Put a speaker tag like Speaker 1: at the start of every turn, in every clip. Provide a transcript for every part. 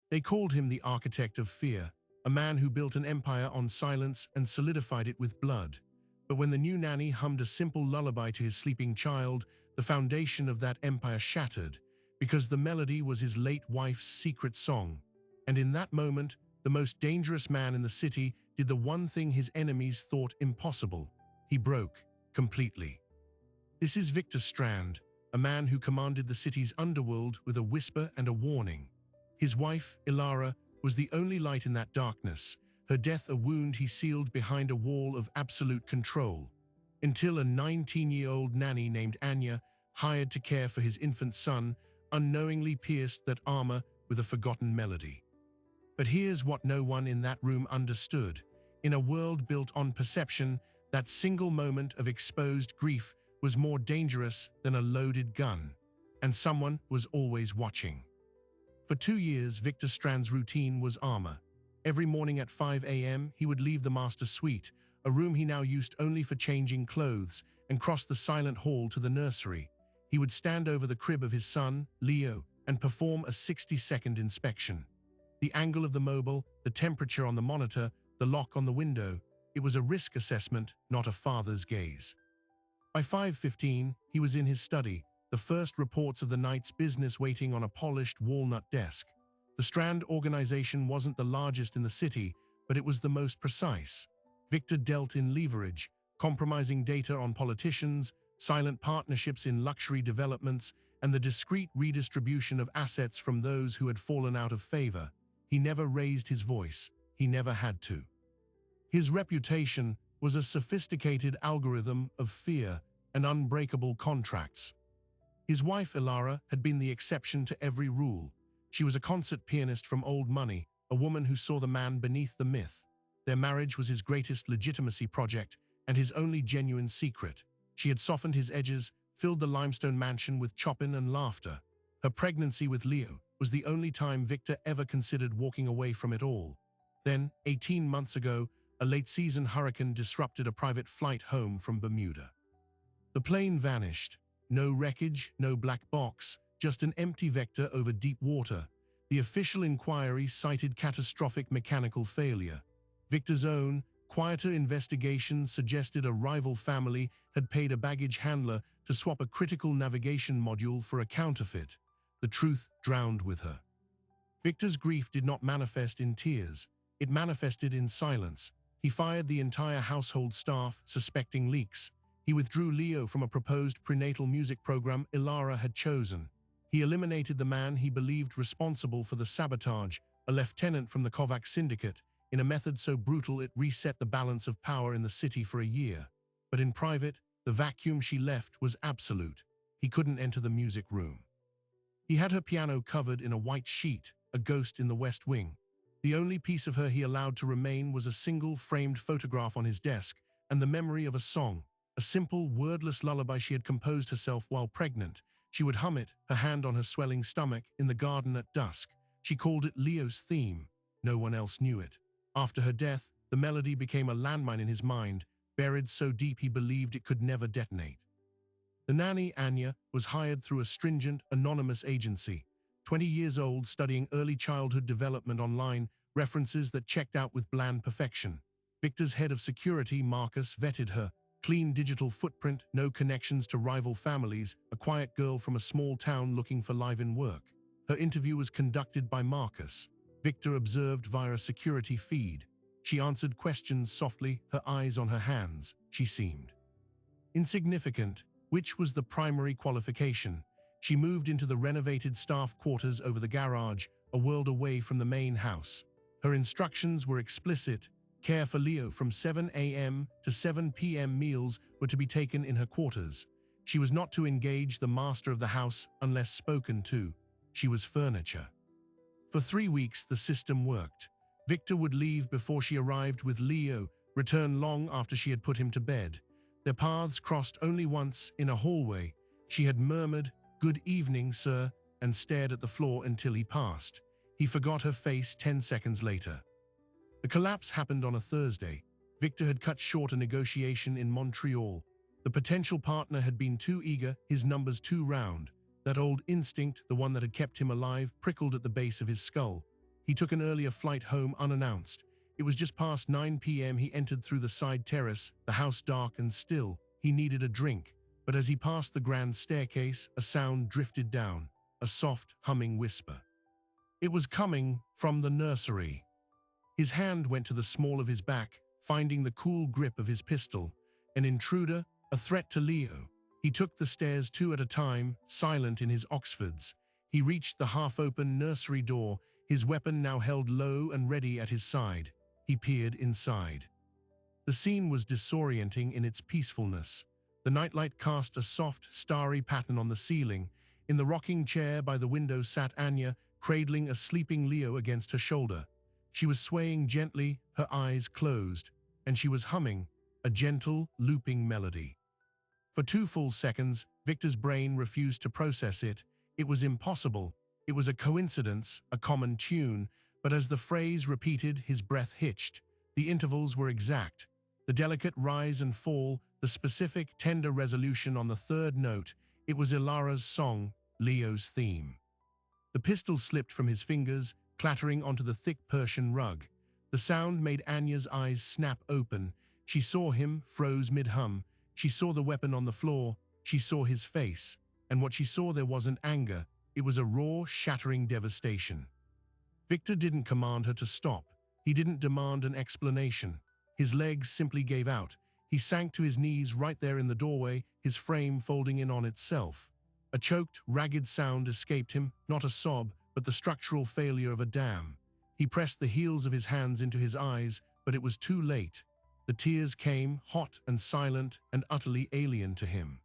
Speaker 1: They called him the architect of fear, a man who built an empire on silence and solidified it with blood. But when the new nanny hummed a simple lullaby to his sleeping child, the foundation of that empire shattered, because the melody was his late wife's secret song. And in that moment, the most dangerous man in the city did the one thing his enemies thought impossible. He broke completely. This is Victor Strand, a man who commanded the city's underworld with a whisper and a warning. His wife, Ilara, was the only light in that darkness, her death a wound he sealed behind a wall of absolute control. Until a 19-year-old nanny named Anya, hired to care for his infant son, unknowingly pierced that armor with a forgotten melody. But here's what no one in that room understood. In a world built on perception, that single moment of exposed grief was more dangerous than a loaded gun. And someone was always watching. For 2 years, Victor Strand's routine was armor. Every morning at 5 a.m., he would leave the master suite, a room he now used only for changing clothes, and cross the silent hall to the nursery. He would stand over the crib of his son, Leo, and perform a 60-second inspection. The angle of the mobile, the temperature on the monitor, the lock on the window. It was a risk assessment, not a father's gaze. By 5:15, he was in his study, the first reports of the night's business waiting on a polished walnut desk. The Strand organization wasn't the largest in the city, but it was the most precise. Victor dealt in leverage, compromising data on politicians, silent partnerships in luxury developments, and the discreet redistribution of assets from those who had fallen out of favor. He never raised his voice. He never had to. His reputation was a sophisticated algorithm of fear and unbreakable contracts. His wife, Ilara, had been the exception to every rule. She was a concert pianist from old money, a woman who saw the man beneath the myth. Their marriage was his greatest legitimacy project and his only genuine secret. She had softened his edges, filled the limestone mansion with chopping and laughter. Her pregnancy with Leo was the only time Victor ever considered walking away from it all. Then, 18 months ago, a late-season hurricane disrupted a private flight home from Bermuda. The plane vanished. No wreckage, no black box, just an empty vector over deep water. The official inquiry cited catastrophic mechanical failure. Victor's own, quieter investigations suggested a rival family had paid a baggage handler to swap a critical navigation module for a counterfeit. The truth drowned with her. Victor's grief did not manifest in tears. It manifested in silence. He fired the entire household staff, suspecting leaks. He withdrew Leo from a proposed prenatal music program Ilara had chosen. He eliminated the man he believed responsible for the sabotage, a lieutenant from the Kovac syndicate, in a method so brutal it reset the balance of power in the city for a year. But in private, the vacuum she left was absolute. He couldn't enter the music room. He had her piano covered in a white sheet, a ghost in the West Wing. The only piece of her he allowed to remain was a single framed photograph on his desk and the memory of a song, a simple, wordless lullaby she had composed herself while pregnant. She would hum it, her hand on her swelling stomach, in the garden at dusk. She called it Leo's theme. No one else knew it. After her death, the melody became a landmine in his mind, buried so deep he believed it could never detonate. The nanny, Anya, was hired through a stringent, anonymous agency. 20 years old, studying early childhood development online, references that checked out with bland perfection. Victor's head of security, Marcus, vetted her. Clean digital footprint, no connections to rival families, a quiet girl from a small town looking for live-in work. Her interview was conducted by Marcus. Victor observed via a security feed. She answered questions softly, her eyes on her hands. She seemed insignificant, which was the primary qualification. She moved into the renovated staff quarters over the garage, a world away from the main house. Her instructions were explicit. Care for Leo from 7 a.m. to 7 p.m. meals were to be taken in her quarters. She was not to engage the master of the house unless spoken to. She was furniture. For 3 weeks, the system worked. Victor would leave before she arrived with Leo, return long after she had put him to bed. Their paths crossed only once in a hallway. She had murmured, "Good evening, sir," and stared at the floor until he passed. He forgot her face 10 seconds later. The collapse happened on a Thursday. Victor had cut short a negotiation in Montreal. The potential partner had been too eager, his numbers too round. That old instinct, the one that had kept him alive, prickled at the base of his skull. He took an earlier flight home unannounced. It was just past 9 p.m. He entered through the side terrace, the house dark and still. He needed a drink. But as he passed the grand staircase, a sound drifted down, a soft, humming whisper. It was coming from the nursery. His hand went to the small of his back, finding the cool grip of his pistol. An intruder, a threat to Leo. He took the stairs two at a time, silent in his Oxfords. He reached the half-open nursery door, his weapon now held low and ready at his side. He peered inside. The scene was disorienting in its peacefulness. The nightlight cast a soft, starry pattern on the ceiling. In the rocking chair by the window sat Anya, cradling a sleeping Leo against her shoulder. She was swaying gently, her eyes closed, and she was humming a gentle, looping melody. For 2 full seconds, Victor's brain refused to process it. It was impossible. It was a coincidence, a common tune, but as the phrase repeated, his breath hitched. The intervals were exact. The delicate rise and fall, the specific, tender resolution on the third note. It was Ilara's song, Leo's theme. The pistol slipped from his fingers, clattering onto the thick Persian rug. The sound made Anya's eyes snap open. She saw him, froze mid-hum. She saw the weapon on the floor. She saw his face. And what she saw there wasn't anger. It was a raw, shattering devastation. Victor didn't command her to stop. He didn't demand an explanation. His legs simply gave out. He sank to his knees right there in the doorway, his frame folding in on itself. A choked, ragged sound escaped him, not a sob, but the structural failure of a dam. He pressed the heels of his hands into his eyes, but it was too late. The tears came, hot and silent and utterly alien to him.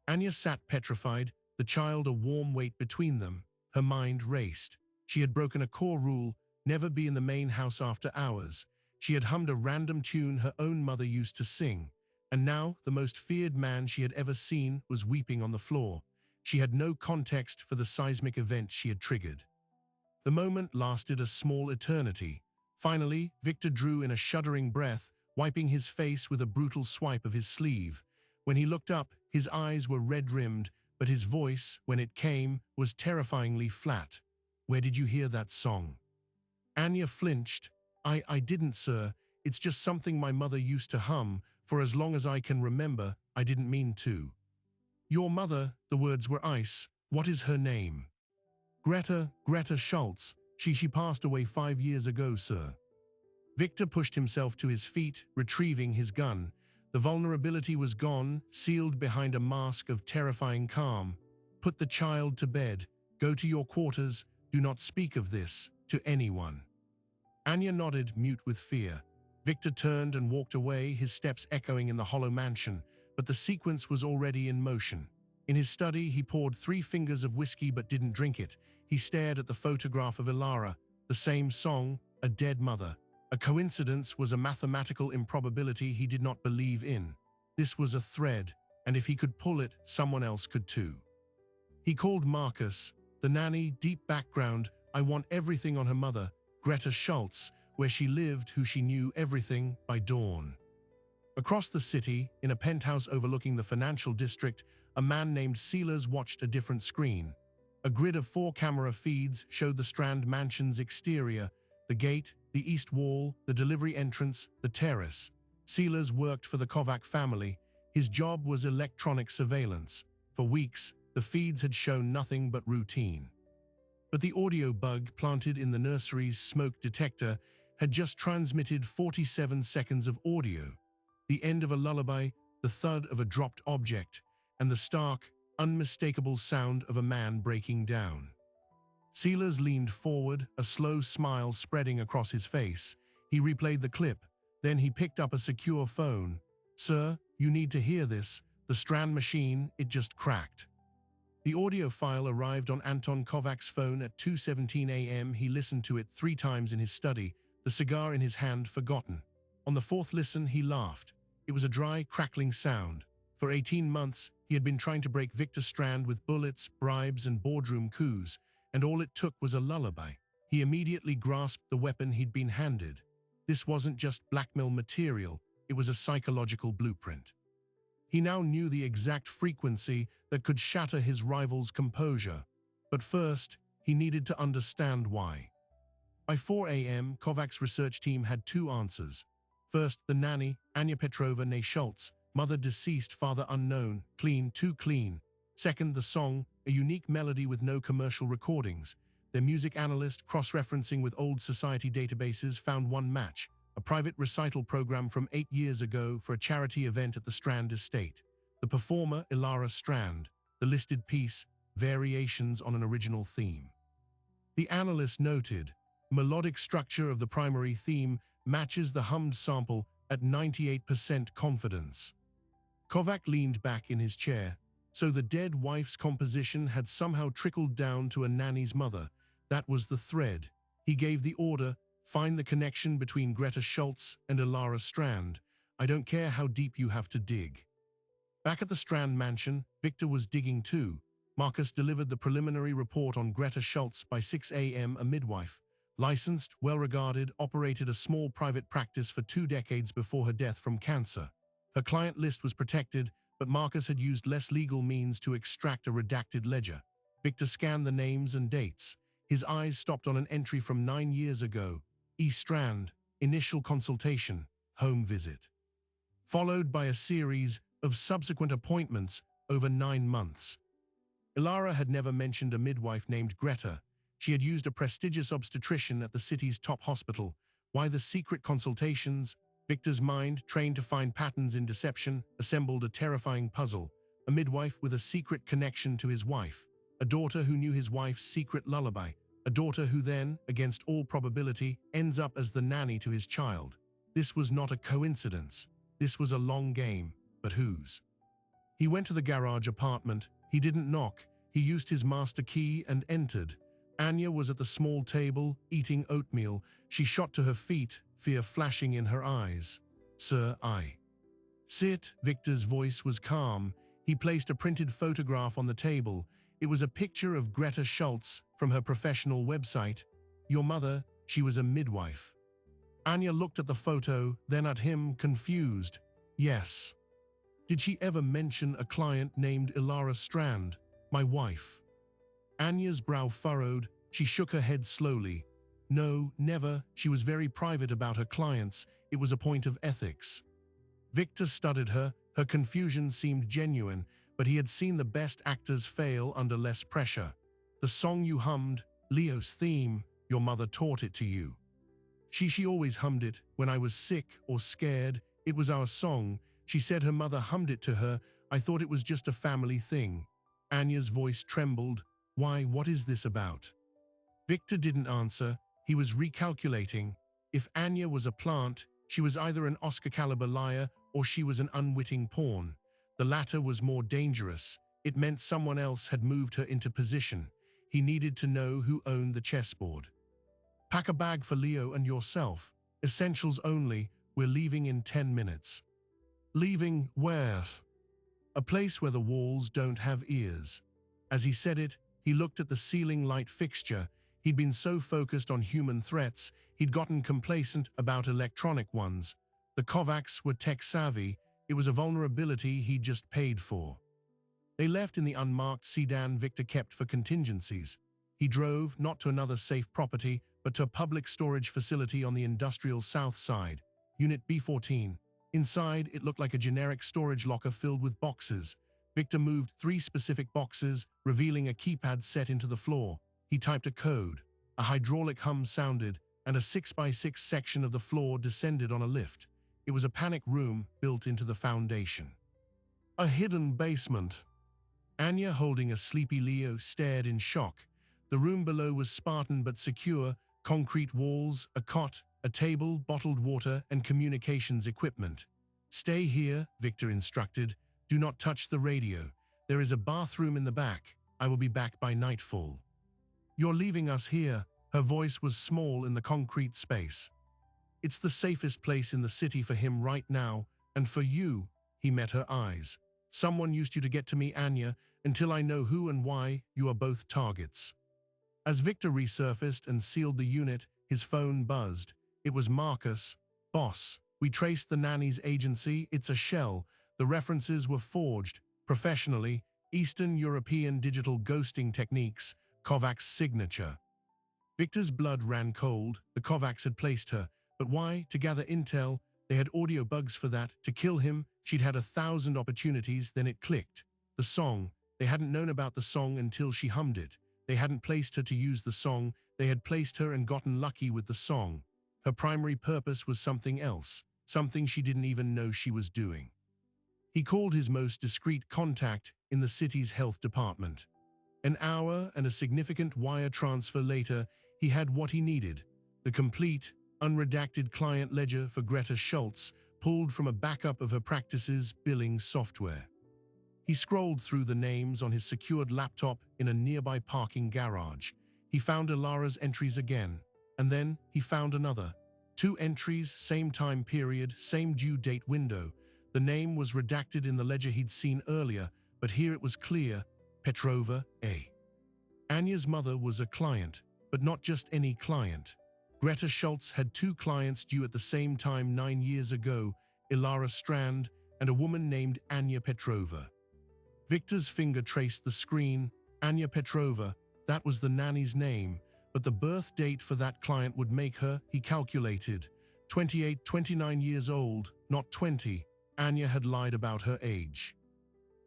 Speaker 1: Anya sat petrified, the child a warm weight between them. Her mind raced. She had broken a core rule, never be in the main house after hours. She had hummed a random tune her own mother used to sing. And now, the most feared man she had ever seen was weeping on the floor. She had no context for the seismic event she had triggered. The moment lasted a small eternity. Finally, Victor drew in a shuddering breath, wiping his face with a brutal swipe of his sleeve. When he looked up, his eyes were red-rimmed, but his voice, when it came, was terrifyingly flat. "Where did you hear that song?" Anya flinched. I didn't, sir. It's just something my mother used to hum. For as long as I can remember, I didn't mean to." "Your mother," the words were ice. "What is her name?" Greta Schultz. She passed away 5 years ago, sir." Victor pushed himself to his feet, retrieving his gun. The vulnerability was gone, sealed behind a mask of terrifying calm. "Put the child to bed. Go to your quarters. Do not speak of this to anyone." Anya nodded, mute with fear. Victor turned and walked away, his steps echoing in the hollow mansion, but the sequence was already in motion. In his study, he poured 3 fingers of whiskey but didn't drink it. He stared at the photograph of Ilara, the same song, a dead mother. A coincidence was a mathematical improbability he did not believe in. This was a thread, and if he could pull it, someone else could too. He called Marcus, the nanny, deep background. "I want everything on her mother, Greta Schultz, where she lived, who she knew everything by dawn." Across the city, in a penthouse overlooking the financial district, a man named Sealers watched a different screen. A grid of 4 camera feeds showed the Strand Mansion's exterior, the gate, the east wall, the delivery entrance, the terrace. Sealers worked for the Kovac family. His job was electronic surveillance. For weeks, the feeds had shown nothing but routine. But the audio bug planted in the nursery's smoke detector had just transmitted 47 seconds of audio. The end of a lullaby, the thud of a dropped object, and the stark, unmistakable sound of a man breaking down. Sealers leaned forward, a slow smile spreading across his face. He replayed the clip. Then he picked up a secure phone. "Sir, you need to hear this. The Strand machine, it just cracked." The audio file arrived on Anton Kovac's phone at 2:17 a.m. He listened to it 3 times in his study, the cigar in his hand forgotten. On the 4th listen, he laughed. It was a dry, crackling sound. For 18 months, he had been trying to break Victor Strand with bullets, bribes, and boardroom coups, and all it took was a lullaby. He immediately grasped the weapon he'd been handed. This wasn't just blackmail material, it was a psychological blueprint. He now knew the exact frequency that could shatter his rival's composure. But first, he needed to understand why. By 4 a.m., Kovac's research team had two answers. First, the nanny, Anya Petrovna née Schultz, mother deceased, father unknown, clean, too clean. Second, the song, a unique melody with no commercial recordings. Their music analyst, cross-referencing with old society databases, found one match, a private recital program from 8 years ago for a charity event at the Strand estate. The performer, Ilara Strand. The listed piece, variations on an original theme. The analyst noted, melodic structure of the primary theme matches the hummed sample at 98% confidence. Kovac leaned back in his chair. So the dead wife's composition had somehow trickled down to a nanny's mother. That was the thread. He gave the order, find the connection between Greta Schultz and Ilara Strand. I don't care how deep you have to dig. Back at the Strand mansion, Victor was digging too. Marcus delivered the preliminary report on Greta Schultz by 6 a.m. A midwife, licensed, well-regarded, operated a small private practice for 2 decades before her death from cancer. Her client list was protected, but Marcus had used less legal means to extract a redacted ledger. Victor scanned the names and dates. His eyes stopped on an entry from 9 years ago. E. Strand, initial consultation, home visit. Followed by a series of subsequent appointments over 9 months. Ilara had never mentioned a midwife named Greta. She had used a prestigious obstetrician at the city's top hospital. Why the secret consultations? Victor's mind, trained to find patterns in deception, assembled a terrifying puzzle. A midwife with a secret connection to his wife. A daughter who knew his wife's secret lullaby. A daughter who then, against all probability, ends up as the nanny to his child. This was not a coincidence. This was a long game, but whose? He went to the garage apartment. He didn't knock. He used his master key and entered. Anya was at the small table, eating oatmeal. She shot to her feet, fear flashing in her eyes. Sir, I. Sit. Victor's voice was calm. He placed a printed photograph on the table. It was a picture of Greta Schultz from her professional website. Your mother, she was a midwife. Anya looked at the photo, then at him, confused. Yes. Did she ever mention a client named Ilara Strand, my wife? Anya's brow furrowed. She shook her head slowly. No, never. She was very private about her clients. It was a point of ethics. Victor studied her. Her confusion seemed genuine, but he had seen the best actors fail under less pressure. The song you hummed, Leo's theme, your mother taught it to you. She always hummed it when I was sick or scared. It was our song. She said her mother hummed it to her. I thought it was just a family thing. Anya's voice trembled. Why, what is this about? Victor didn't answer. He was recalculating. If Anya was a plant, she was either an Oscar-caliber liar or she was an unwitting pawn. The latter was more dangerous. It meant someone else had moved her into position. He needed to know who owned the chessboard. Pack a bag for Leo and yourself. Essentials only. We're leaving in 10 minutes. Leaving where? A place where the walls don't have ears. As he said it, he looked at the ceiling light fixture. He'd been so focused on human threats, he'd gotten complacent about electronic ones. The Kovacs were tech-savvy. It was a vulnerability he'd just paid for. They left in the unmarked sedan Victor kept for contingencies. He drove, not to another safe property, but to a public storage facility on the industrial south side, Unit B14. Inside, it looked like a generic storage locker filled with boxes. Victor moved 3 specific boxes, revealing a keypad set into the floor. He typed a code. A hydraulic hum sounded, and a 6x6 section of the floor descended on a lift. It was a panic room built into the foundation. A hidden basement. Anya, holding a sleepy Leo, stared in shock. The room below was Spartan but secure, concrete walls, a cot, a table, bottled water, and communications equipment. Stay here, Victor instructed. Do not touch the radio. There is a bathroom in the back. I will be back by nightfall. You're leaving us here. Her voice was small in the concrete space. It's the safest place in the city for him right now, and for you. He met her eyes. Someone used you to get to me, Anya. Until I know who and why, you are both targets. As Victor resurfaced and sealed the unit, his phone buzzed. It was Marcus. Boss, we traced the nanny's agency. It's a shell. The references were forged. Professionally, Eastern European digital ghosting techniques, Kovac's signature. Victor's blood ran cold. The Kovacs had placed her. But why? To gather intel. They had audio bugs for that. To kill him, she'd had 1,000 opportunities, then it clicked. The song. They hadn't known about the song until she hummed it. They hadn't placed her to use the song. They had placed her and gotten lucky with the song. Her primary purpose was something else, something she didn't even know she was doing. He called his most discreet contact in the city's health department. An hour and a significant wire transfer later, he had what he needed: the complete, unredacted client ledger for Greta Schultz, pulled from a backup of her practice's billing software. He scrolled through the names on his secured laptop in a nearby parking garage. He found Ilara's entries again, and then he found another. 2 entries, same time period, same due date window. The name was redacted in the ledger he'd seen earlier, but here it was clear: Petrova A. Anya's mother was a client, but not just any client. Greta Schultz had 2 clients due at the same time 9 years ago: Ilara Strand and a woman named Anya Petrova. Victor's finger traced the screen. Anya Petrova, that was the nanny's name, but the birth date for that client would make her, he calculated, 28, 29 years old, not 20. Anya had lied about her age.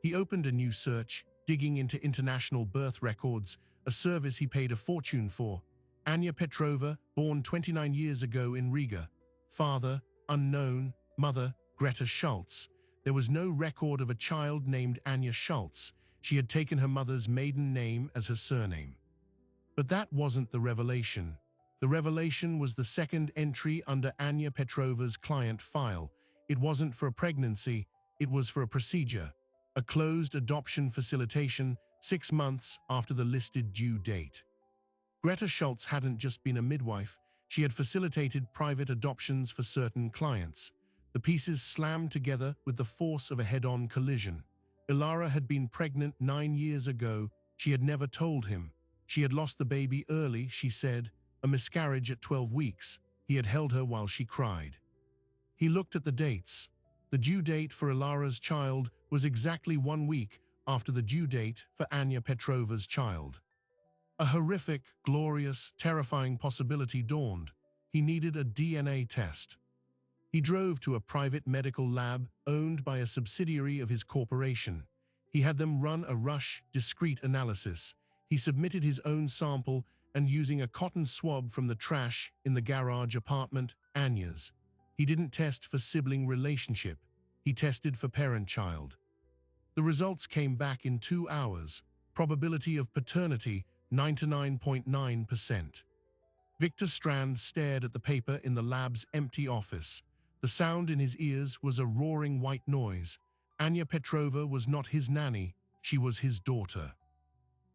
Speaker 1: He opened a new search, digging into international birth records, a service he paid a fortune for. Anya Petrova, born 29 years ago in Riga. Father, unknown. Mother, Greta Schultz. There was no record of a child named Anya Schultz. She had taken her mother's maiden name as her surname. But that wasn't the revelation. The revelation was the second entry under Anya Petrova's client file. It wasn't for a pregnancy, it was for a procedure. A closed adoption facilitation 6 months after the listed due date. Greta Schultz hadn't just been a midwife, she had facilitated private adoptions for certain clients. The pieces slammed together with the force of a head-on collision. Ilara had been pregnant 9 years ago. She had never told him. She had lost the baby early, she said, a miscarriage at 12 weeks. He had held her while she cried. He looked at the dates. The due date for Ilara's child was exactly 1 week after the due date for Anya Petrova's child. A horrific, glorious, terrifying possibility dawned. He needed a DNA test. He drove to a private medical lab owned by a subsidiary of his corporation. He had them run a rush, discreet analysis. He submitted his own sample, and using a cotton swab from the trash in the garage apartment, Anya's. He didn't test for sibling relationship. He tested for parent-child. The results came back in 2 hours. Probability of paternity, 99.9%. Victor Strand stared at the paper in the lab's empty office. The sound in his ears was a roaring white noise. Anya Petrova was not his nanny, she was his daughter.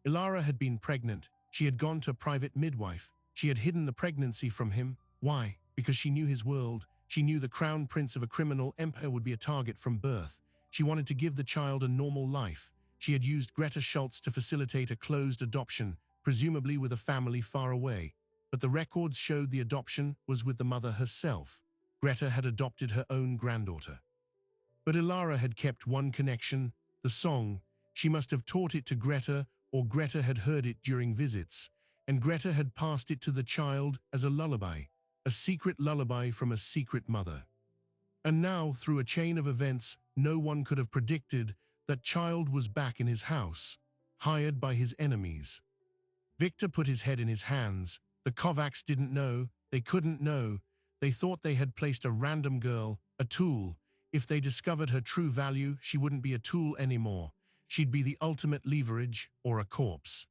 Speaker 1: Ilara had been pregnant. She had gone to a private midwife. She had hidden the pregnancy from him. Why? Because she knew his world. She knew the crown prince of a criminal empire would be a target from birth. She wanted to give the child a normal life. She had used Greta Schultz to facilitate a closed adoption, presumably with a family far away. But the records showed the adoption was with the mother herself. Greta had adopted her own granddaughter. But Ilara had kept one connection, the song. She must have taught it to Greta, or Greta had heard it during visits, and Greta had passed it to the child as a lullaby, a secret lullaby from a secret mother. And now, through a chain of events, no one could have predicted that child was back in his house, hired by his enemies. Victor put his head in his hands. The Kovacs didn't know, they couldn't know. They thought they had placed a random girl, a tool. If they discovered her true value, she wouldn't be a tool anymore. She'd be the ultimate leverage, or a corpse.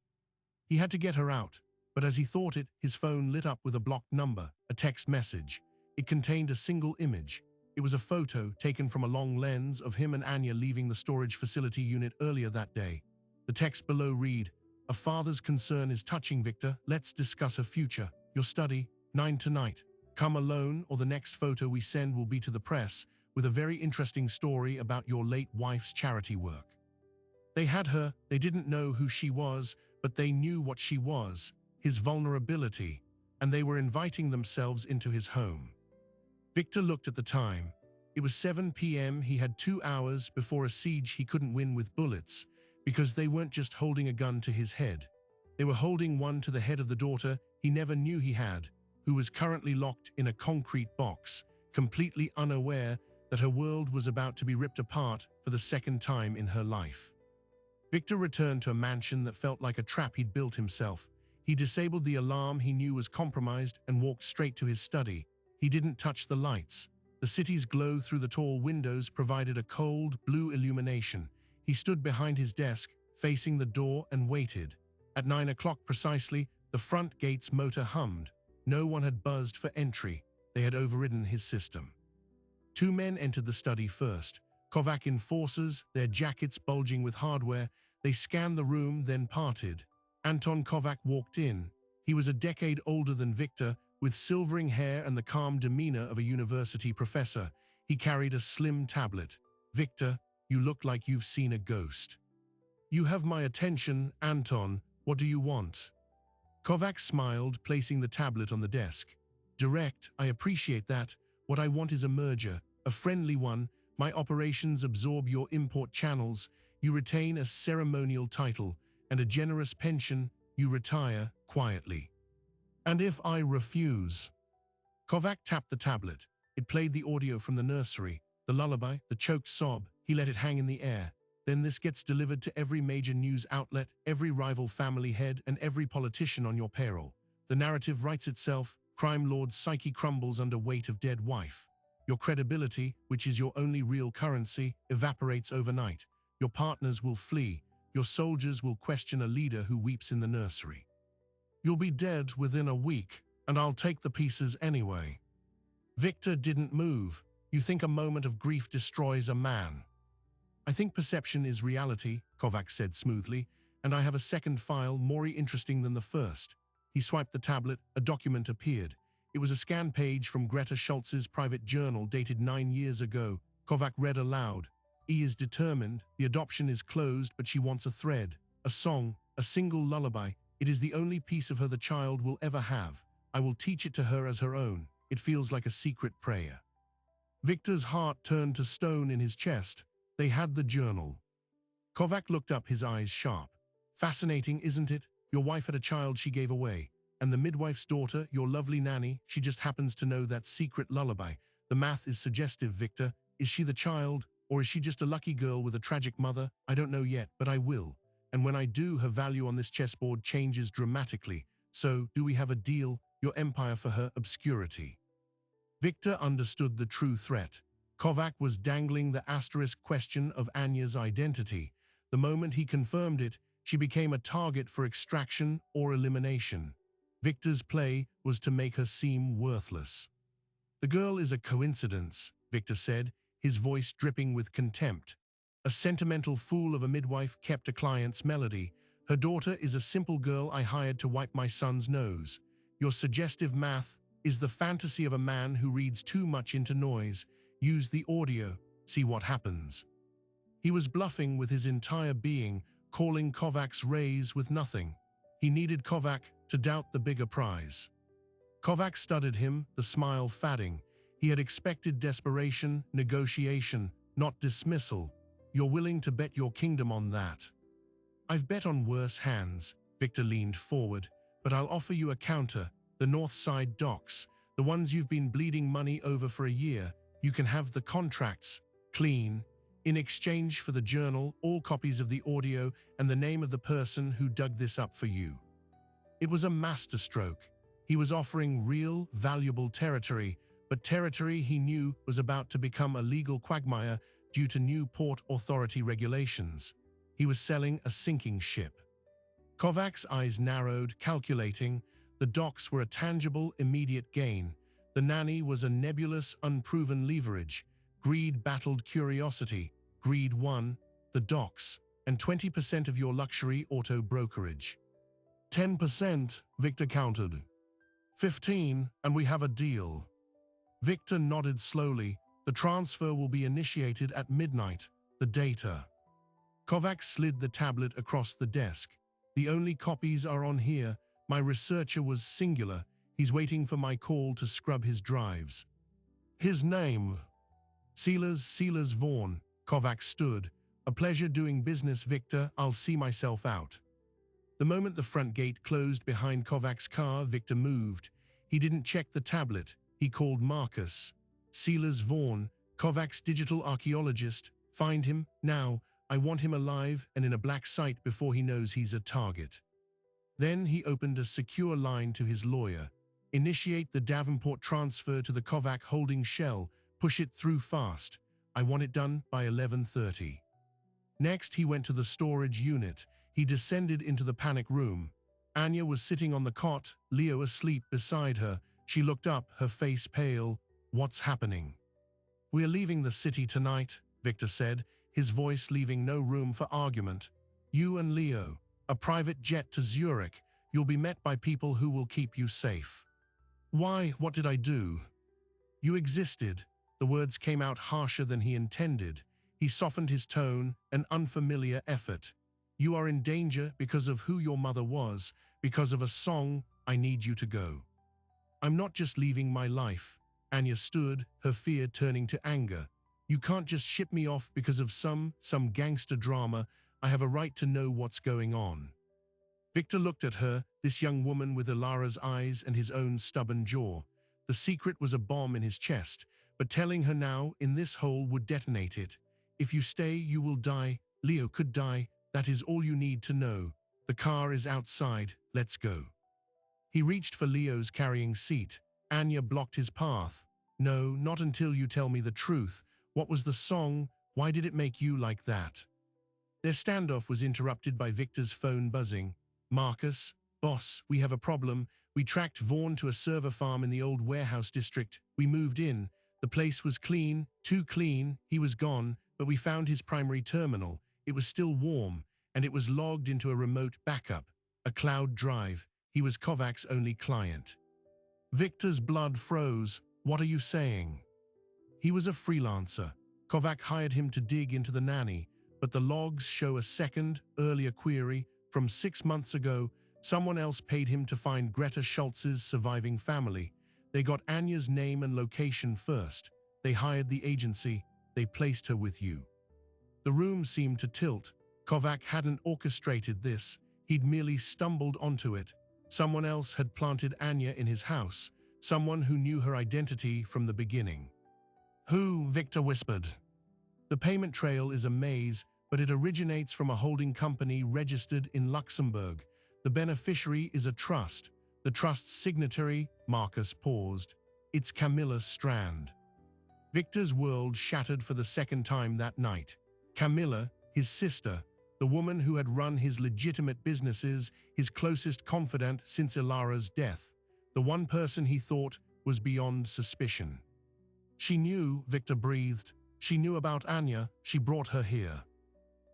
Speaker 1: He had to get her out, but as he thought it, his phone lit up with a blocked number, a text message. It contained a single image. It was a photo taken from a long lens of him and Anya leaving the storage facility unit earlier that day. The text below read, "A father's concern is touching, Victor. Let's discuss a future. Your study, 9 tonight. Come alone, or the next photo we send will be to the press with a very interesting story about your late wife's charity work." They had her, they didn't know who she was, but they knew what she was, his vulnerability, and they were inviting themselves into his home. Victor looked at the time. It was 7 p.m. He had 2 hours before a siege he couldn't win with bullets, because they weren't just holding a gun to his head. They were holding one to the head of the daughter he never knew he had, who was currently locked in a concrete box, completely unaware that her world was about to be ripped apart for the second time in her life. Victor returned to a mansion that felt like a trap he'd built himself. He disabled the alarm he knew was compromised and walked straight to his study. He didn't touch the lights. The city's glow through the tall windows provided a cold, blue illumination. He stood behind his desk, facing the door, and waited. At 9 o'clock precisely, the front gate's motor hummed. No one had buzzed for entry. They had overridden his system. Two men entered the study first. Kovac enforcers, their jackets bulging with hardware. They scanned the room, then parted. Anton Kovac walked in. He was a decade older than Victor, with silvering hair and the calm demeanor of a university professor. He carried a slim tablet. "Victor, you look like you've seen a ghost." "You have my attention, Anton. What do you want?" Kovac smiled, placing the tablet on the desk. "Direct, I appreciate that. What I want is a merger, a friendly one. My operations absorb your import channels. You retain a ceremonial title and a generous pension. You retire quietly." "And if I refuse?" Kovac tapped the tablet. It played the audio from the nursery, the lullaby, the choked sob. He let it hang in the air. "Then this gets delivered to every major news outlet, every rival family head, and every politician on your payroll. The narrative writes itself. Crime lord's psyche crumbles under weight of dead wife. Your credibility, which is your only real currency, evaporates overnight. Your partners will flee. Your soldiers will question a leader who weeps in the nursery. You'll be dead within a week, and I'll take the pieces anyway." Victor didn't move. "You think a moment of grief destroys a man?" "I think perception is reality," Kovac said smoothly, "and I have a second file more interesting than the first." He swiped the tablet. A document appeared. It was a scanned page from Greta Schultz's private journal dated 9 years ago. Kovac read aloud. "E is determined. The adoption is closed, but she wants a thread, a song, a single lullaby. It is the only piece of her the child will ever have. I will teach it to her as her own. It feels like a secret prayer." Victor's heart turned to stone in his chest. They had the journal. Kovac looked up, his eyes sharp. "Fascinating, isn't it? Your wife had a child she gave away. And the midwife's daughter, your lovely Nanny, she just happens to know that secret lullaby. The math is suggestive, Victor. Is she the child, or is she just a lucky girl with a tragic mother? I don't know yet, but I will. And when I do, her value on this chessboard changes dramatically. So, do we have a deal? Your empire for her obscurity." Victor understood the true threat. Kovac was dangling the asterisk question of Anya's identity. The moment he confirmed it, she became a target for extraction or elimination. Victor's play was to make her seem worthless. "The girl is a coincidence," Victor said, his voice dripping with contempt. "A sentimental fool of a midwife kept a client's melody. Her daughter is a simple girl I hired to wipe my son's nose. Your suggestive math is the fantasy of a man who reads too much into noise. Use the audio, see what happens." He was bluffing with his entire being, calling Kovac's raise with nothing. He needed Kovac to doubt the bigger prize. Kovac studied him, the smile fading. He had expected desperation, negotiation, not dismissal. "You're willing to bet your kingdom on that?" "I've bet on worse hands." Victor leaned forward. "But I'll offer you a counter. The North Side docks, the ones you've been bleeding money over for a year. You can have the contracts, clean. In exchange for the journal, all copies of the audio, and the name of the person who dug this up for you." It was a masterstroke. He was offering real, valuable territory, but territory he knew was about to become a legal quagmire due to new Port Authority regulations. He was selling a sinking ship. Kovac's eyes narrowed, calculating. The docks were a tangible, immediate gain. The Nanny was a nebulous, unproven leverage. Greed battled curiosity. Greed won. The docks, and 20% of your luxury auto brokerage. 10%, Victor countered. 15, and we have a deal. Victor nodded slowly. The transfer will be initiated at midnight. The data. Kovac slid the tablet across the desk. "The only copies are on here. My researcher was singular. He's waiting for my call to scrub his drives." "His name?" Silas Vaughan." Kovac stood. "A pleasure doing business, Victor. I'll see myself out." The moment the front gate closed behind Kovac's car, Victor moved. He didn't check the tablet. He called Marcus. Silas Vaughan, Kovac's digital archaeologist. Find him, now. I want him alive and in a black site before he knows he's a target. Then he opened a secure line to his lawyer. Initiate the Davenport transfer to the Kovac holding shell. Push it through fast. I want it done by 11:30. Next, he went to the storage unit. He descended into the panic room. Anya was sitting on the cot, Leo asleep beside her. She looked up, her face pale. What's happening? We're leaving the city tonight, Victor said, his voice leaving no room for argument. You and Leo. A private jet to Zurich. You'll be met by people who will keep you safe. Why? What did I do? You existed. The words came out harsher than he intended. He softened his tone, an unfamiliar effort. You are in danger because of who your mother was, because of a song. I need you to go. I'm not just leaving my life. Anya stood, her fear turning to anger. You can't just ship me off because of some gangster drama. I have a right to know what's going on. Victor looked at her, this young woman with Ilara's eyes and his own stubborn jaw. The secret was a bomb in his chest, but telling her now in this hole would detonate it. If you stay, you will die. Leo could die. That is all you need to know. The car is outside. Let's go. He reached for Leo's carrying seat. Anya blocked his path. No, not until you tell me the truth. What was the song? Why did it make you like that? Their standoff was interrupted by Victor's phone buzzing. Marcus, boss, we have a problem. We tracked Vaughan to a server farm in the old warehouse district. We moved in. The place was clean, too clean. He was gone, but we found his primary terminal. It was still warm, and it was logged into a remote backup, a cloud drive. He was Kovac's only client. Victor's blood froze. What are you saying? He was a freelancer. Kovac hired him to dig into the Nanny, but the logs show a second, earlier query from 6 months ago. Someone else paid him to find Greta Schultz's surviving family. They got Anya's name and location first. They hired the agency. They placed her with you. The room seemed to tilt. Kovac hadn't orchestrated this. He'd merely stumbled onto it. Someone else had planted Anya in his house. Someone who knew her identity from the beginning. Who? Victor whispered. The payment trail is a maze, but it originates from a holding company registered in Luxembourg. The beneficiary is a trust. The trust's signatory, Marcus paused. It's Camilla Strand. Victor's world shattered for the second time that night. Camilla, his sister, the woman who had run his legitimate businesses, his closest confidant since Ilara's death, the one person he thought was beyond suspicion. She knew, Victor breathed. She knew about Anya. She brought her here.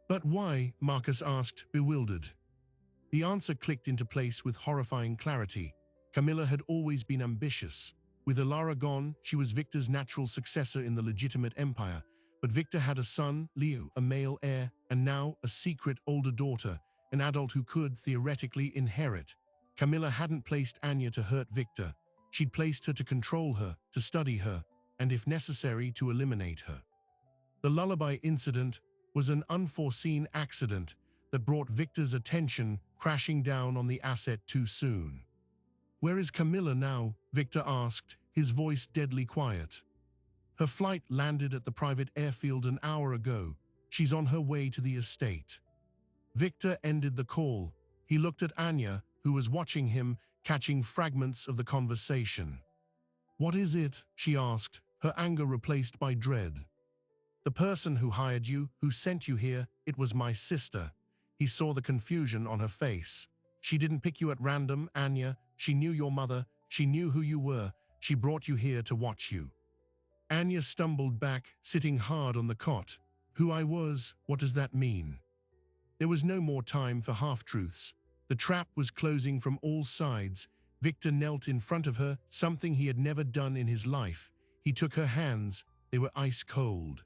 Speaker 1: But why? Marcus asked, bewildered. The answer clicked into place with horrifying clarity. Camilla had always been ambitious. With Ilara gone, she was Victor's natural successor in the legitimate empire. But Victor had a son, Leo, a male heir, and now a secret older daughter, an adult who could, theoretically, inherit. Camilla hadn't placed Anya to hurt Victor. She'd placed her to control her, to study her, and if necessary, to eliminate her. The lullaby incident was an unforeseen accident that brought Victor's attention crashing down on the asset too soon. Where is Camilla now? Victor asked, his voice deadly quiet. Her flight landed at the private airfield an hour ago. She's on her way to the estate. Victor ended the call. He looked at Anya, who was watching him, catching fragments of the conversation. What is it? She asked, her anger replaced by dread. The person who hired you, who sent you here, it was my sister. He saw the confusion on her face. She didn't pick you at random, Anya. She knew your mother. She knew who you were. She brought you here to watch you. Anya stumbled back, sitting hard on the cot. Who I was? What does that mean? There was no more time for half-truths. The trap was closing from all sides. Victor knelt in front of her, something he had never done in his life. He took her hands. They were ice cold.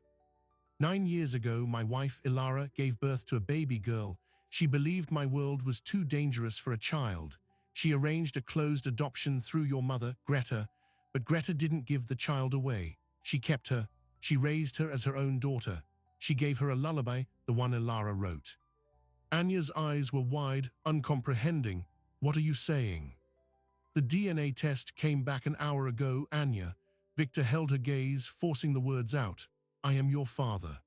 Speaker 1: 9 years ago, my wife, Ilara, gave birth to a baby girl. She believed my world was too dangerous for a child. She arranged a closed adoption through your mother, Greta, but Greta didn't give the child away. She kept her. She raised her as her own daughter. She gave her a lullaby, the one Ilara wrote. Anya's eyes were wide, uncomprehending. What are you saying? The DNA test came back an hour ago, Anya. Victor held her gaze, forcing the words out. I am your father.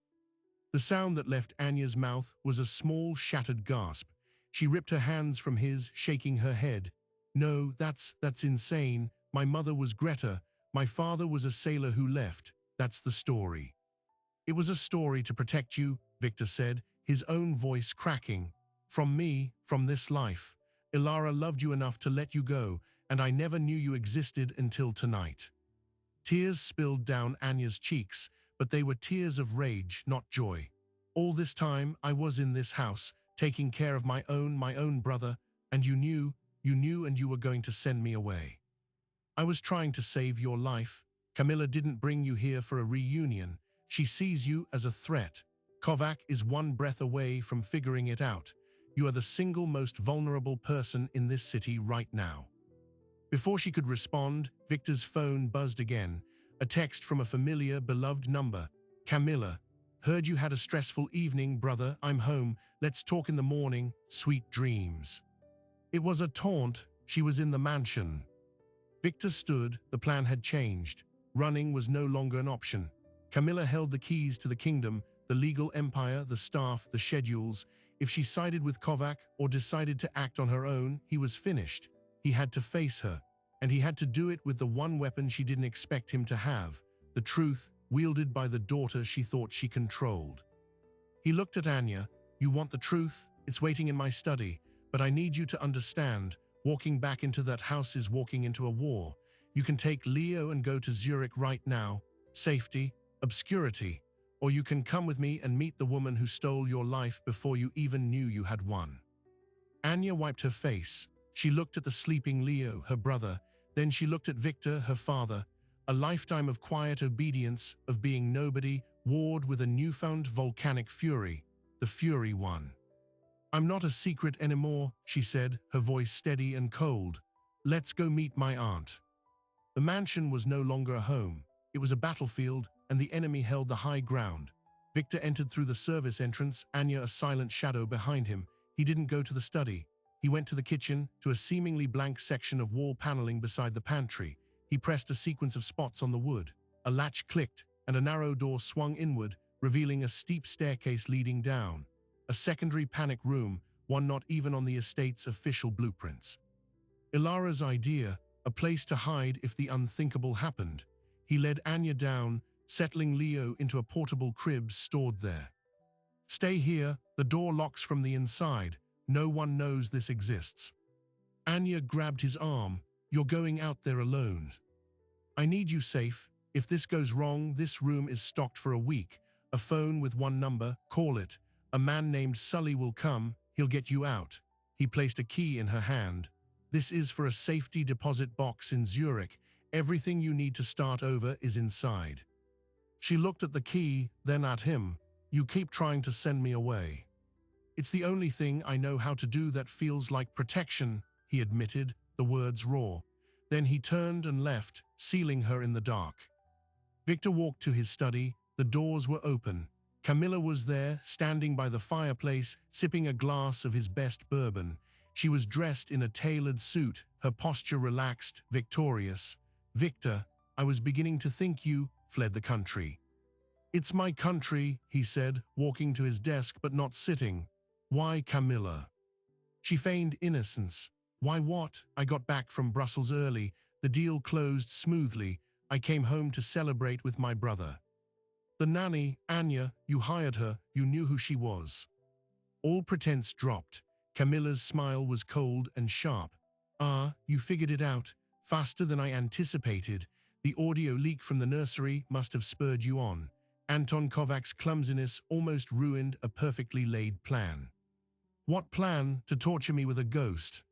Speaker 1: The sound that left Anya's mouth was a small, shattered gasp. She ripped her hands from his, shaking her head. No, that's insane. My mother was Greta. My father was a sailor who left. That's the story. It was a story to protect you, Victor said, his own voice cracking. From me, from this life. Ilara loved you enough to let you go, and I never knew you existed until tonight. Tears spilled down Anya's cheeks, but they were tears of rage, not joy. All this time, I was in this house, taking care of my own brother, and you knew, and you were going to send me away. I was trying to save your life. Camilla didn't bring you here for a reunion. She sees you as a threat. Kovac is one breath away from figuring it out. You are the single most vulnerable person in this city right now. Before she could respond, Victor's phone buzzed again. A text from a familiar, beloved number. Camilla, heard you had a stressful evening, brother. I'm home. Let's talk in the morning. Sweet dreams. It was a taunt. She was in the mansion. Victor stood. The plan had changed. Running was no longer an option. Camilla held the keys to the kingdom, the legal empire, the staff, the schedules. If she sided with Kovac or decided to act on her own, he was finished. He had to face her, and he had to do it with the one weapon she didn't expect him to have, the truth, wielded by the daughter she thought she controlled. He looked at Anya. You want the truth? It's waiting in my study, but I need you to understand. Walking back into that house is walking into a war. You can take Leo and go to Zurich right now. Safety, obscurity. Or you can come with me and meet the woman who stole your life before you even knew you had won. Anya wiped her face. She looked at the sleeping Leo, her brother. Then she looked at Victor, her father. A lifetime of quiet obedience, of being nobody, warred with a newfound volcanic fury. The fury won. I'm not a secret anymore, she said, her voice steady and cold. Let's go meet my aunt. The mansion was no longer a home. It was a battlefield, and the enemy held the high ground. Victor entered through the service entrance, Anya a silent shadow behind him. He didn't go to the study. He went to the kitchen, to a seemingly blank section of wall paneling beside the pantry. He pressed a sequence of spots on the wood. A latch clicked, and a narrow door swung inward, revealing a steep staircase leading down. A secondary panic room, one not even on the estate's official blueprints. Ilara's idea, a place to hide if the unthinkable happened. He led Anya down, settling Leo into a portable crib stored there. Stay here, the door locks from the inside. No one knows this exists. Anya grabbed his arm. You're going out there alone. I need you safe. If this goes wrong, this room is stocked for a week. A phone with one number, call it. A man named Sully will come, he'll get you out. He placed a key in her hand. This is for a safety deposit box in Zurich. Everything you need to start over is inside. She looked at the key, then at him. You keep trying to send me away. It's the only thing I know how to do that feels like protection, he admitted, the words raw. Then he turned and left, sealing her in the dark. Victor walked to his study. The doors were open. Camilla was there, standing by the fireplace, sipping a glass of his best bourbon. She was dressed in a tailored suit, her posture relaxed, victorious. Victor, I was beginning to think you fled the country. It's my country, he said, walking to his desk but not sitting. Why, Camilla? She feigned innocence. Why what? I got back from Brussels early. The deal closed smoothly. I came home to celebrate with my brother. The nanny, Anya, you hired her, you knew who she was. All pretense dropped. Camilla's smile was cold and sharp. Ah, you figured it out, faster than I anticipated. The audio leak from the nursery must have spurred you on. Anton Kovac's clumsiness almost ruined a perfectly laid plan. What plan? To torture me with a ghost?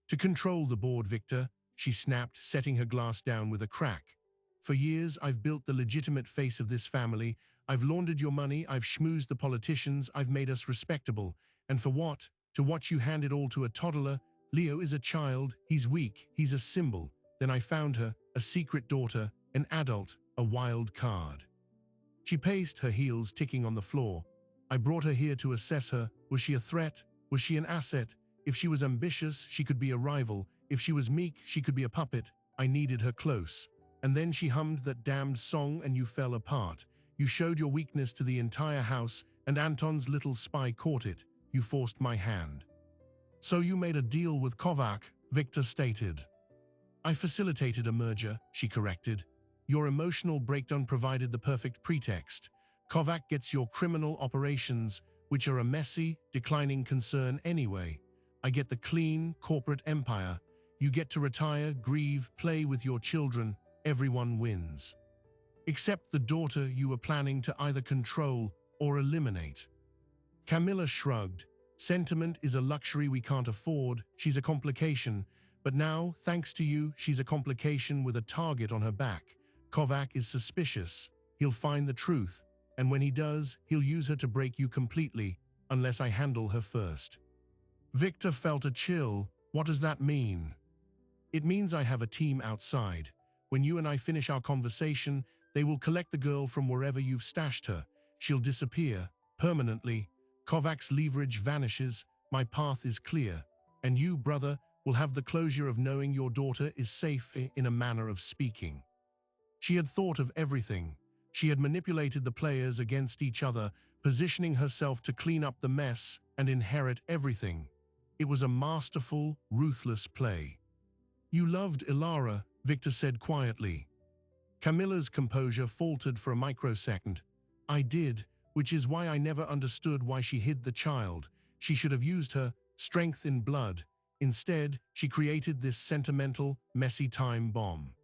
Speaker 1: To control the board, Victor, she snapped, setting her glass down with a crack. For years, I've built the legitimate face of this family. I've laundered your money, I've schmoozed the politicians, I've made us respectable. And for what? To watch you hand it all to a toddler? Leo is a child, he's weak, he's a symbol. Then I found her, a secret daughter, an adult, a wild card. She paced, her heels ticking on the floor. I brought her here to assess her. Was she a threat? Was she an asset? If she was ambitious, she could be a rival. If she was meek, she could be a puppet. I needed her close. And then she hummed that damned song and you fell apart. You showed your weakness to the entire house, and Anton's little spy caught it. You forced my hand. So you made a deal with Kovac, Victor stated. I facilitated a merger, she corrected. Your emotional breakdown provided the perfect pretext. Kovac gets your criminal operations, which are a messy, declining concern anyway. I get the clean, corporate empire. You get to retire, grieve, play with your children. Everyone wins. Except the daughter you were planning to either control or eliminate. Camilla shrugged. Sentiment is a luxury we can't afford. She's a complication. But now, thanks to you, she's a complication with a target on her back. Kovac is suspicious. He'll find the truth. And when he does, he'll use her to break you completely, unless I handle her first. Victor felt a chill. What does that mean? It means I have a team outside. When you and I finish our conversation, they will collect the girl from wherever you've stashed her. She'll disappear, permanently. Kovac's leverage vanishes. My path is clear. And you, brother, will have the closure of knowing your daughter is safe in a manner of speaking. She had thought of everything. She had manipulated the players against each other, positioning herself to clean up the mess and inherit everything. It was a masterful, ruthless play. You loved Ilara, Victor said quietly. Camilla's composure faltered for a microsecond. I did, which is why I never understood why she hid the child. She should have used her strength in blood. Instead, she created this sentimental, messy time bomb.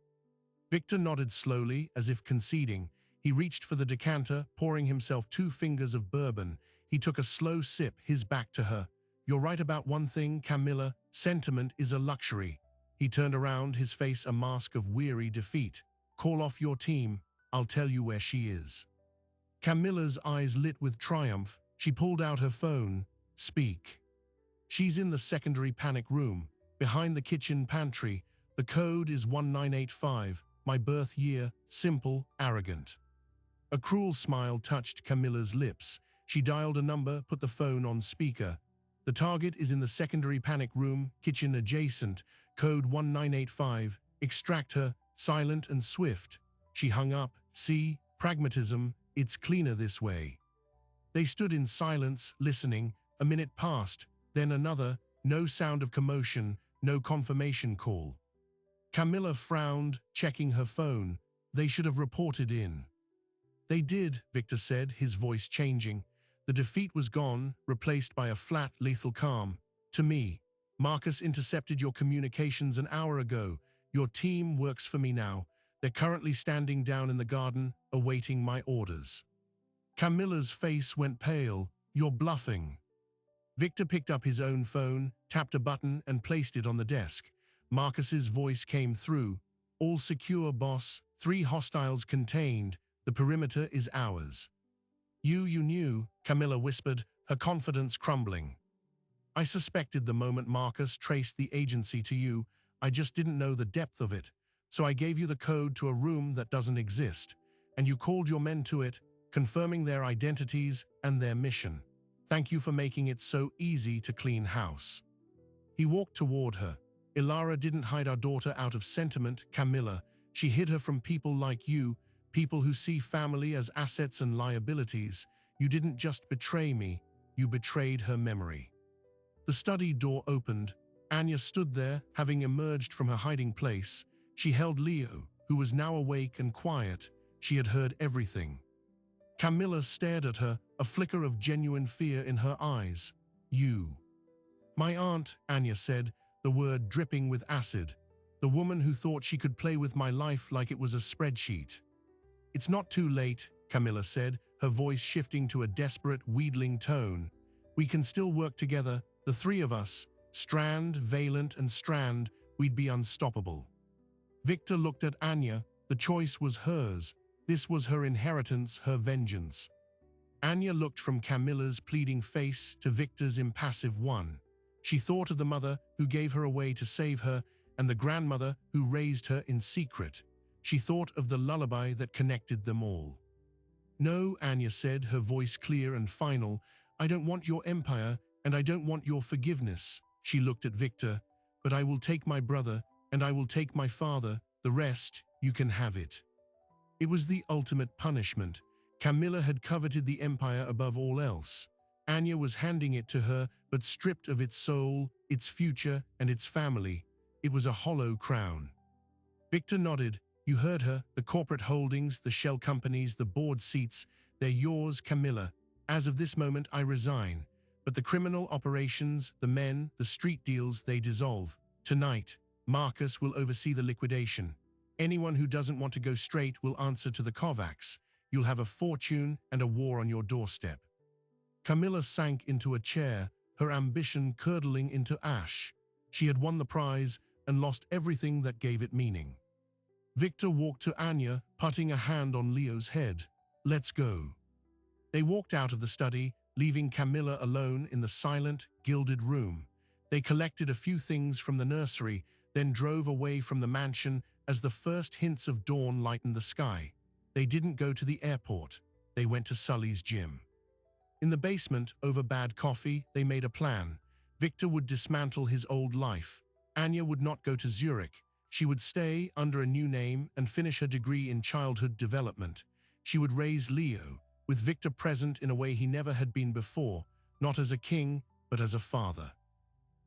Speaker 1: Victor nodded slowly, as if conceding. He reached for the decanter, pouring himself 2 fingers of bourbon. He took a slow sip, his back to her. You're right about one thing, Camilla. Sentiment is a luxury. He turned around, his face a mask of weary defeat. Call off your team. I'll tell you where she is. Camilla's eyes lit with triumph. She pulled out her phone. Speak. She's in the secondary panic room, behind the kitchen pantry. The code is 1985. My birth year, simple, arrogant. A cruel smile touched Camilla's lips. She dialed a number, put the phone on speaker. The target is in the secondary panic room, kitchen adjacent, code 1985. Extract her, silent and swift. She hung up. See, pragmatism, it's cleaner this way. They stood in silence, listening. A minute passed, then another. No sound of commotion, no confirmation call. Camilla frowned, checking her phone. They should have reported in. They did, Victor said, his voice changing. The defeat was gone, replaced by a flat, lethal calm. To me, Marcus intercepted your communications an hour ago. Your team works for me now. They're currently standing down in the garden, awaiting my orders. Camilla's face went pale. You're bluffing. Victor picked up his own phone, tapped a button, and placed it on the desk. Marcus's voice came through. All secure, boss. 3 hostiles contained. The perimeter is ours. You knew, Camilla whispered, her confidence crumbling. I suspected the moment Marcus traced the agency to you. I just didn't know the depth of it. So I gave you the code to a room that doesn't exist. And you called your men to it, confirming their identities and their mission. Thank you for making it so easy to clean house. He walked toward her. Ilara didn't hide our daughter out of sentiment, Camilla. She hid her from people like you, people who see family as assets and liabilities. You didn't just betray me, you betrayed her memory. The study door opened. Anya stood there, having emerged from her hiding place. She held Leo, who was now awake and quiet. She had heard everything. Camilla stared at her, a flicker of genuine fear in her eyes. You. My aunt, Anya said, the word dripping with acid. The woman who thought she could play with my life like it was a spreadsheet. It's not too late, Camilla said, her voice shifting to a desperate, wheedling tone. We can still work together, the 3 of us. Strand, Valent, and Strand, we'd be unstoppable. Victor looked at Anya. The choice was hers. This was her inheritance, her vengeance. Anya looked from Camilla's pleading face to Victor's impassive one. She thought of the mother who gave her away to save her and the grandmother who raised her in secret. She thought of the lullaby that connected them all. No, Anya said, her voice clear and final. I don't want your empire. And I don't want your forgiveness. She looked at Victor. But I will take my brother, and I will take my father. The rest, you can have it. It was the ultimate punishment. Camilla had coveted the empire above all else. Anya was handing it to her, but stripped of its soul, its future, and its family. It was a hollow crown. Victor nodded. You heard her. The corporate holdings, the shell companies, the board seats. They're yours, Camilla. As of this moment, I resign. But the criminal operations, the men, the street deals, they dissolve. Tonight, Marcus will oversee the liquidation. Anyone who doesn't want to go straight will answer to the Kovacs. You'll have a fortune and a war on your doorstep. Camilla sank into a chair, her ambition curdling into ash. She had won the prize and lost everything that gave it meaning. Victor walked to Anya, putting a hand on Leo's head. Let's go. They walked out of the study, leaving Camilla alone in the silent, gilded room. They collected a few things from the nursery, then drove away from the mansion as the first hints of dawn lightened the sky. They didn't go to the airport. They went to Sully's gym. In the basement, over bad coffee, they made a plan. Victor would dismantle his old life. Anya would not go to Zurich. She would stay under a new name and finish her degree in childhood development. She would raise Leo, with Victor present in a way he never had been before, not as a king, but as a father.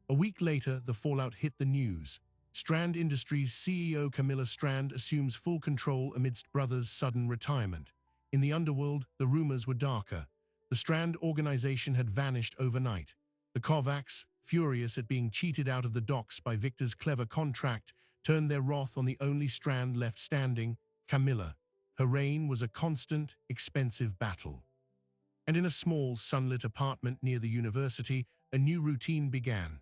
Speaker 1: A week later, the fallout hit the news. Strand Industries CEO Camilla Strand assumes full control amidst brother's sudden retirement. In the underworld, the rumors were darker. The Strand organization had vanished overnight. The Kovacs, furious at being cheated out of the docks by Victor's clever contract, turned their wrath on the only Strand left standing, Camilla. Her reign was a constant, expensive battle. And in a small, sunlit apartment near the university, a new routine began.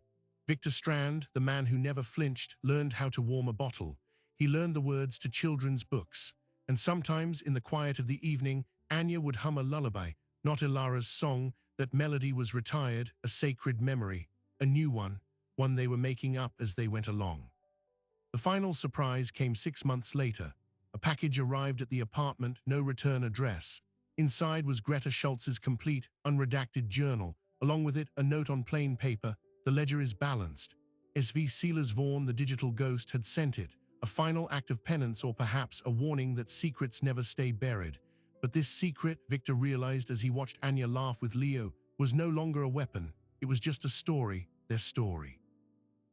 Speaker 1: Victor Strand, the man who never flinched, learned how to warm a bottle. He learned the words to children's books. And sometimes, in the quiet of the evening, Anya would hum a lullaby, not Ilara's song. That melody was retired, a sacred memory, a new one they were making up as they went along. The final surprise came 6 months later. A package arrived at the apartment, no return address. Inside was Greta Schultz's complete, unredacted journal. Along with it, a note on plain paper. The ledger is balanced. SV Silas Vaughan, the digital ghost, had sent it. A final act of penance, or perhaps a warning that secrets never stay buried. But this secret, Victor realized as he watched Anya laugh with Leo, was no longer a weapon. It was just a story, their story.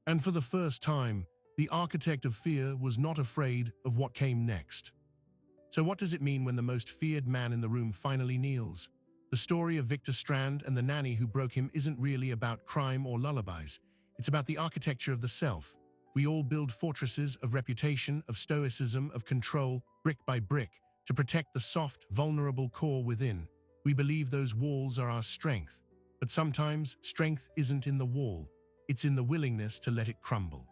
Speaker 1: And for the first time, the architect of fear was not afraid of what came next. So what does it mean when the most feared man in the room finally kneels? The story of Victor Strand and the nanny who broke him isn't really about crime or lullabies. It's about the architecture of the self. We all build fortresses of reputation, of stoicism, of control, brick by brick, to protect the soft, vulnerable core within. We believe those walls are our strength. But sometimes, strength isn't in the wall. It's in the willingness to let it crumble.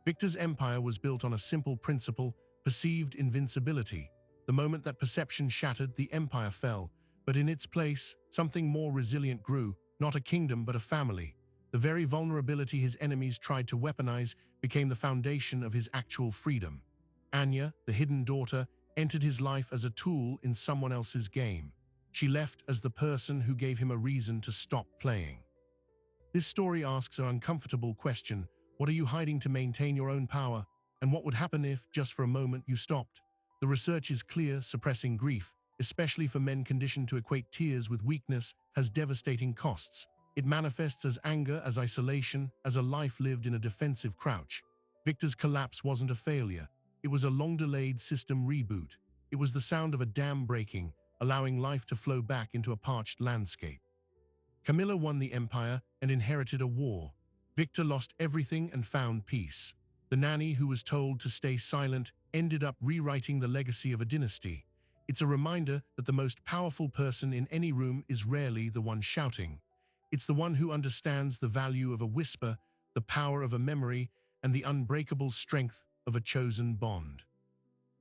Speaker 1: Victor's empire was built on a simple principle: perceived invincibility. The moment that perception shattered, the empire fell. But in its place, something more resilient grew, not a kingdom but a family. The very vulnerability his enemies tried to weaponize became the foundation of his actual freedom. Anya, the hidden daughter, entered his life as a tool in someone else's game. She left as the person who gave him a reason to stop playing. This story asks an uncomfortable question: what are you hiding to maintain your own power? And what would happen if, just for a moment, you stopped? The research is clear: suppressing grief, especially for men conditioned to equate tears with weakness, has devastating costs. It manifests as anger, as isolation, as a life lived in a defensive crouch. Victor's collapse wasn't a failure. It was a long-delayed system reboot. It was the sound of a dam breaking, allowing life to flow back into a parched landscape. Camilla won the empire and inherited a war. Victor lost everything and found peace. The nanny, who was told to stay silent, ended up rewriting the legacy of a dynasty. It's a reminder that the most powerful person in any room is rarely the one shouting. It's the one who understands the value of a whisper, the power of a memory, and the unbreakable strength of a chosen bond.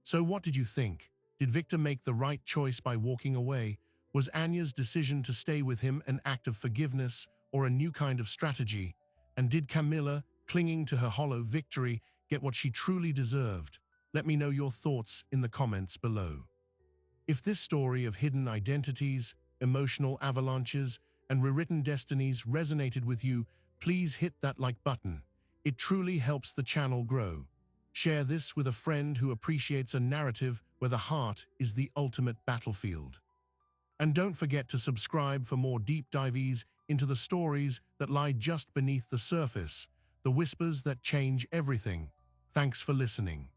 Speaker 1: So what did you think? Did Victor make the right choice by walking away? Was Anya's decision to stay with him an act of forgiveness or a new kind of strategy? And did Camilla, clinging to her hollow victory, get what she truly deserved? Let me know your thoughts in the comments below. If this story of hidden identities, emotional avalanches, and rewritten destinies resonated with you, please hit that like button. It truly helps the channel grow. Share this with a friend who appreciates a narrative where the heart is the ultimate battlefield. And don't forget to subscribe for more deep dives into the stories that lie just beneath the surface, the whispers that change everything. Thanks for listening.